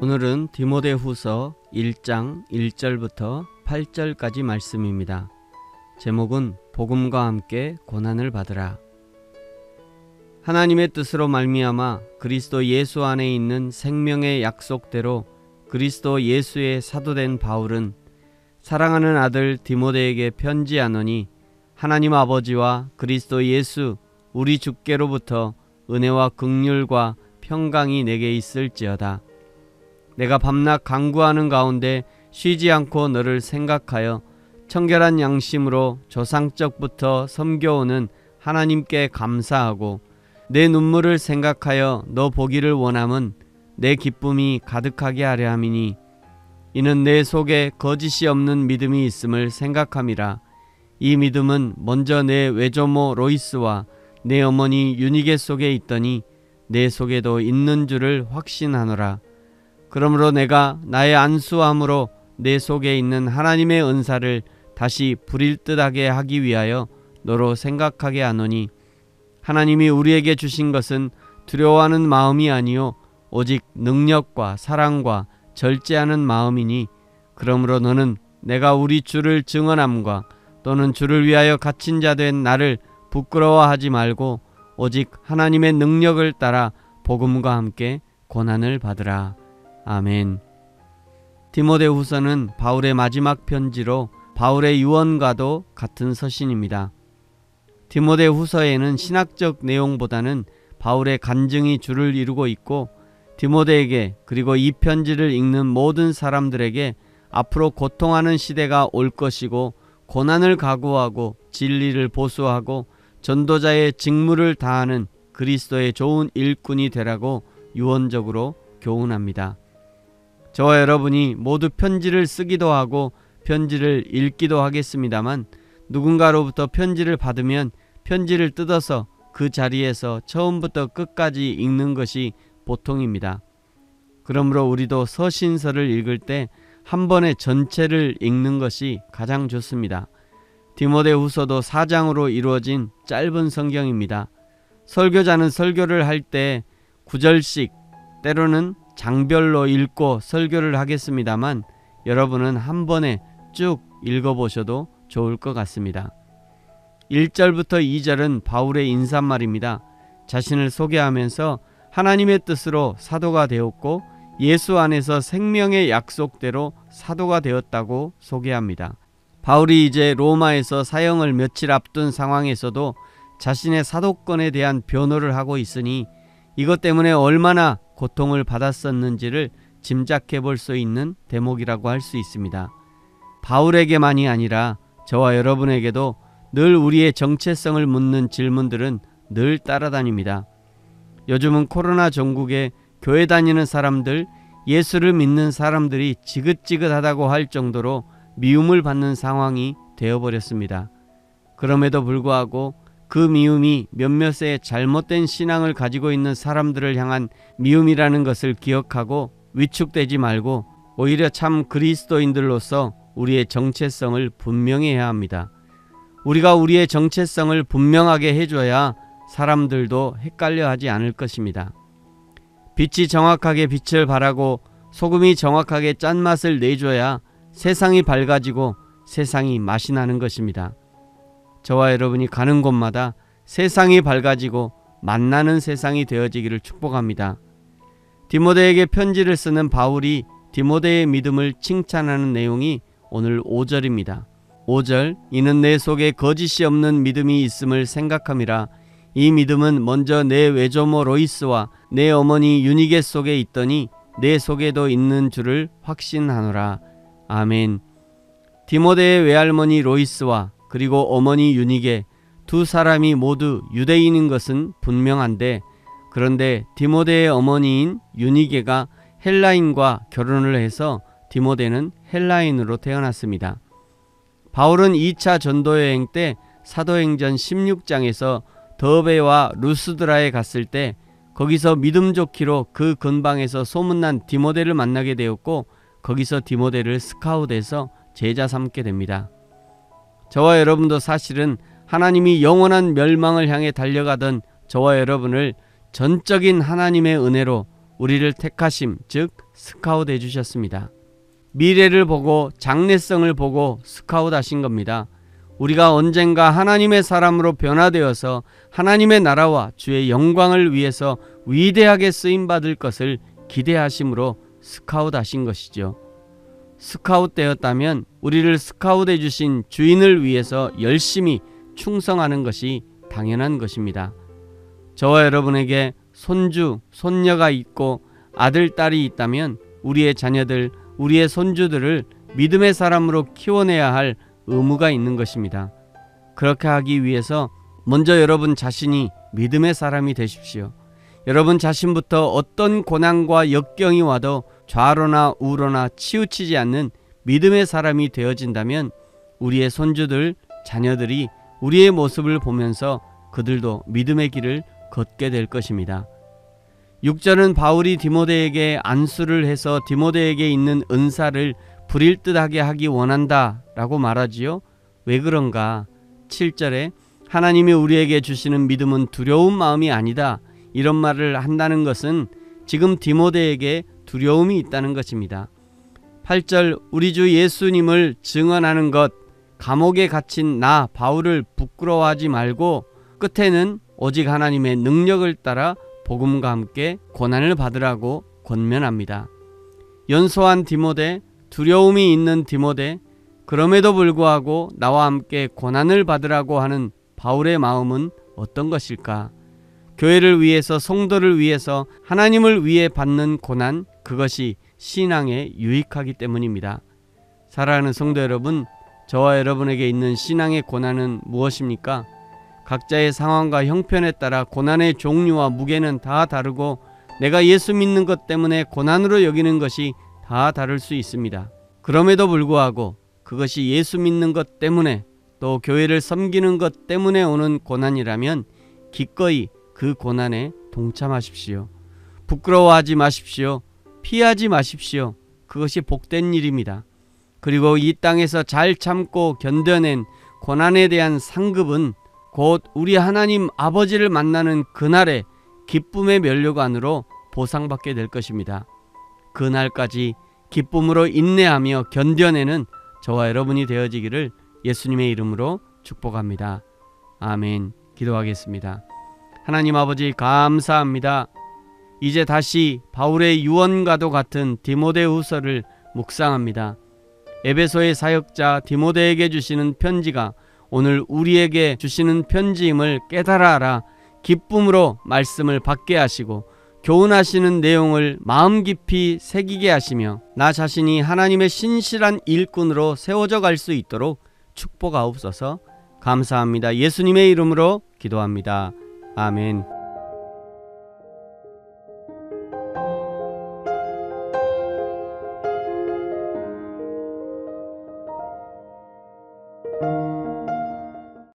오늘은 디모데후서 1장 1절부터 8절까지 말씀입니다. 제목은 복음과 함께 고난을 받으라. 하나님의 뜻으로 말미암아 그리스도 예수 안에 있는 생명의 약속대로 그리스도 예수의 사도된 바울은 사랑하는 아들 디모데에게 편지하노니 하나님 아버지와 그리스도 예수 우리 주께로부터 은혜와 긍휼과 평강이 내게 있을지어다. 내가 밤낮 간구하는 가운데 쉬지 않고 너를 생각하여 청결한 양심으로 조상적부터 섬겨오는 하나님께 감사하고 내 눈물을 생각하여 너 보기를 원함은 내 기쁨이 가득하게 하려 함이니 이는 내 속에 거짓이 없는 믿음이 있음을 생각함이라. 이 믿음은 먼저 내 외조모 로이스와 내 어머니 유니게 속에 있더니 내 속에도 있는 줄을 확신하노라. 그러므로 내가 나의 안수함으로 내 속에 있는 하나님의 은사를 다시 불일듯하게 하기 위하여 너로 생각하게 하노니 하나님이 우리에게 주신 것은 두려워하는 마음이 아니요 오직 능력과 사랑과 절제하는 마음이니 그러므로 너는 내가 우리 주를 증언함과 또는 주를 위하여 갇힌 자 된 나를 부끄러워하지 말고 오직 하나님의 능력을 따라 복음과 함께 고난을 받으라. 아멘. 디모데후서는 바울의 마지막 편지로 바울의 유언과도 같은 서신입니다. 디모데후서에는 신학적 내용보다는 바울의 간증이 주를 이루고 있고 디모데에게 그리고 이 편지를 읽는 모든 사람들에게 앞으로 고통하는 시대가 올 것이고 고난을 각오하고 진리를 보수하고 전도자의 직무를 다하는 그리스도의 좋은 일꾼이 되라고 유언적으로 교훈합니다. 저와 여러분이 모두 편지를 쓰기도 하고 편지를 읽기도 하겠습니다만 누군가로부터 편지를 받으면 편지를 뜯어서 그 자리에서 처음부터 끝까지 읽는 것이 보통입니다. 그러므로 우리도 서신서를 읽을 때 한 번에 전체를 읽는 것이 가장 좋습니다. 디모데후서도 4장으로 이루어진 짧은 성경입니다. 설교자는 설교를 할 때 9절씩 때로는 장별로 읽고 설교를 하겠습니다만 여러분은 한 번에 쭉 읽어보셔도 좋을 것 같습니다. 1절부터 2절은 바울의 인사말입니다. 자신을 소개하면서 하나님의 뜻으로 사도가 되었고 예수 안에서 생명의 약속대로 사도가 되었다고 소개합니다. 바울이 이제 로마에서 사형을 며칠 앞둔 상황에서도 자신의 사도권에 대한 변호를 하고 있으니 이것 때문에 얼마나 고통을 받았었는지를 짐작해 볼 수 있는 대목이라고 할 수 있습니다. 바울에게만이 아니라 저와 여러분에게도 늘 우리의 정체성을 묻는 질문들은 늘 따라다닙니다. 요즘은 코로나 전국에 교회 다니는 사람들, 예수를 믿는 사람들이 지긋지긋하다고 할 정도로 미움을 받는 상황이 되어버렸습니다. 그럼에도 불구하고 그 미움이 몇몇의 잘못된 신앙을 가지고 있는 사람들을 향한 미움이라는 것을 기억하고 위축되지 말고 오히려 참 그리스도인들로서 우리의 정체성을 분명히 해야 합니다. 우리가 우리의 정체성을 분명하게 해줘야 사람들도 헷갈려하지 않을 것입니다. 빛이 정확하게 빛을 발하고 소금이 정확하게 짠맛을 내줘야 세상이 밝아지고 세상이 맛이 나는 것입니다. 저와 여러분이 가는 곳마다 세상이 밝아지고 맛나는 세상이 되어지기를 축복합니다. 디모데에게 편지를 쓰는 바울이 디모데의 믿음을 칭찬하는 내용이 오늘 5절입니다. 5절, 이는 내 속에 거짓이 없는 믿음이 있음을 생각함이라. 이 믿음은 먼저 내 외조모 로이스와 내 어머니 유니게 속에 있더니 내 속에도 있는 줄을 확신하노라. 아멘. 디모데의 외할머니 로이스와 그리고 어머니 유니게 두 사람이 모두 유대인인 것은 분명한데 그런데 디모데의 어머니인 유니게가 헬라인과 결혼을 해서 디모데는 헬라인으로 태어났습니다. 바울은 2차 전도여행 때 사도행전 16장에서 더베와 루스드라에 갔을 때 거기서 믿음 좋기로 그 근방에서 소문난 디모데를 만나게 되었고 거기서 디모데를 스카웃해서 제자 삼게 됩니다. 저와 여러분도 사실은 하나님이 영원한 멸망을 향해 달려가던 저와 여러분을 전적인 하나님의 은혜로 우리를 택하심, 즉 스카웃해 주셨습니다. 미래를 보고 장래성을 보고 스카웃하신 겁니다. 우리가 언젠가 하나님의 사람으로 변화되어서 하나님의 나라와 주의 영광을 위해서 위대하게 쓰임받을 것을 기대하심으로 스카웃하신 것이죠. 스카웃되었다면 우리를 스카웃해 주신 주인을 위해서 열심히 충성하는 것이 당연한 것입니다. 저와 여러분에게 손주, 손녀가 있고 아들, 딸이 있다면 우리의 자녀들, 우리의 손주들을 믿음의 사람으로 키워내야 할 의무가 있는 것입니다. 그렇게 하기 위해서 먼저 여러분 자신이 믿음의 사람이 되십시오. 여러분 자신부터 어떤 고난과 역경이 와도 좌로나 우로나 치우치지 않는 믿음의 사람이 되어진다면 우리의 손주들, 자녀들이 우리의 모습을 보면서 그들도 믿음의 길을 걷게 될 것입니다. 6절은 바울이 디모데에게 안수를 해서 디모데에게 있는 은사를 불일듯하게 하기 원한다 라고 말하지요. 왜 그런가? 7절에 하나님이 우리에게 주시는 믿음은 두려운 마음이 아니다, 이런 말을 한다는 것은 지금 디모데에게 두려움이 있다는 것입니다. 8절 우리 주 예수님을 증언하는 것, 감옥에 갇힌 나 바울을 부끄러워하지 말고 끝에는 오직 하나님의 능력을 따라 복음과 함께 고난을 받으라고 권면합니다. 연소한 디모데, 두려움이 있는 디모데, 그럼에도 불구하고 나와 함께 고난을 받으라고 하는 바울의 마음은 어떤 것일까? 교회를 위해서, 성도를 위해서, 하나님을 위해 받는 고난, 그것이 신앙에 유익하기 때문입니다. 사랑하는 성도 여러분, 저와 여러분에게 있는 신앙의 고난은 무엇입니까? 각자의 상황과 형편에 따라 고난의 종류와 무게는 다 다르고 내가 예수 믿는 것 때문에 고난으로 여기는 것이 다 다를 수 있습니다. 그럼에도 불구하고 그것이 예수 믿는 것 때문에 또 교회를 섬기는 것 때문에 오는 고난이라면 기꺼이 그 고난에 동참하십시오. 부끄러워하지 마십시오. 피하지 마십시오. 그것이 복된 일입니다. 그리고 이 땅에서 잘 참고 견뎌낸 고난에 대한 상급은 곧 우리 하나님 아버지를 만나는 그날의 기쁨의 면류관으로 보상받게 될 것입니다. 그날까지 기쁨으로 인내하며 견뎌내는 저와 여러분이 되어지기를 예수님의 이름으로 축복합니다. 아멘. 기도하겠습니다. 하나님 아버지 감사합니다. 이제 다시 바울의 유언과도 같은 디모데후서를 묵상합니다. 에베소의 사역자 디모데에게 주시는 편지가 오늘 우리에게 주시는 편지임을 깨달아 알아 기쁨으로 말씀을 받게 하시고 교훈하시는 내용을 마음 깊이 새기게 하시며 나 자신이 하나님의 신실한 일꾼으로 세워져 갈 수 있도록 축복하옵소서. 감사합니다. 예수님의 이름으로 기도합니다. 아멘.